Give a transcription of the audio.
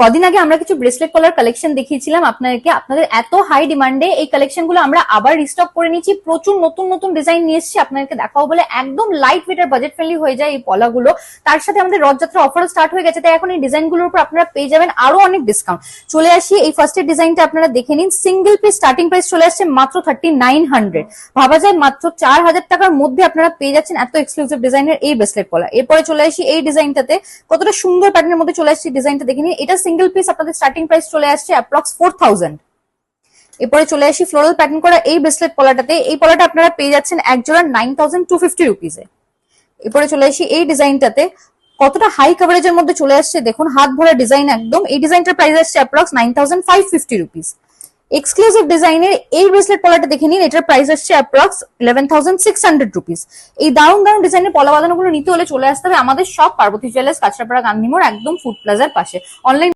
কদিন আগে আমরা কিছু ব্রেসলেট কলার কালেকশন দেখিয়েছিলাম আপনাদেরকে, আপনাদের এত হাই ডিমান্ডে এই কালেকশন গুলো আমরা আবার রিস্টক করে নিচ্ছি। প্রচুর নতুন নতুন ডিজাইন নিয়ে এসেছি আপনাদেরকে দেখাবো বলে। একদম লাইট ওয়েট আর বাজেট ফ্রেন্ডলি হয়ে যায় এই পলাগুলো। তার সাথে আমাদের রথযাত্রা অফারও স্টার্ট হয়ে গেছে, তাই এখন এই ডিজাইন গুলোর উপর আপনারা পেয়ে যাবেন আরো অনেক ডিসকাউন্ট। চলে আসি এই ফার্স্টের ডিজাইনটা আপনারা দেখে নিন। সিঙ্গেল পিস স্টার্টিং প্রাইস চলে আসছে মাত্র 3900। ভাবা যায় মাত্র 4000 টাকার মধ্যে আপনারা পেয়ে যাচ্ছেন এত এক্সক্লুসিভ ডিজাইনের এই ব্রেসলেট পলা। এরপরে চলে আসি এই ডিজাইনটাতে, কতটা সুন্দর প্যাটার্নের মধ্যে চলে আসছে ডিজাইনটা দেখে নিন। এটা সিঙ্গেল পিস আপনাদের স্টার্টিং প্রাইস চলে আসছে অ্যাপ্রক্স 4000। এরপরে চলে আসি ফ্লোরাল প্যাটার্ন করা এই ব্রেসলেট পলাটাতে। এই পলাটা আপনারা পেয়ে যাচ্ছেন এক জোড়া 9250 রুপিসে। এরপরে চলে আসি এই ডিজাইনটাতে, কতটা হাই কভারেজের মধ্যে চলে আসছে দেখুন, হাত ভরা ডিজাইন একদম। এই ডিজাইনটার প্রাইস আসছে অ্যাপ্রক্স 9550 রুপিস। এক্সক্লুসিভ ডিজাইনের এই ব্রেসলেট পলাটা দেখে নিন, এটার প্রাইস আসছে অ্যাপ্রক্স 11600 রুপিস। এই দারুণ দারুণ ডিজাইনের পলা বাঁধানোগুলো নিতে হলে চলে আসতে হবে আমাদের সব পার্বতী জুয়েলার্স, কাঁচরাপাড়া, গান্ধী মোড়, একদম ফুড প্লাজার পাশে। অনলাইন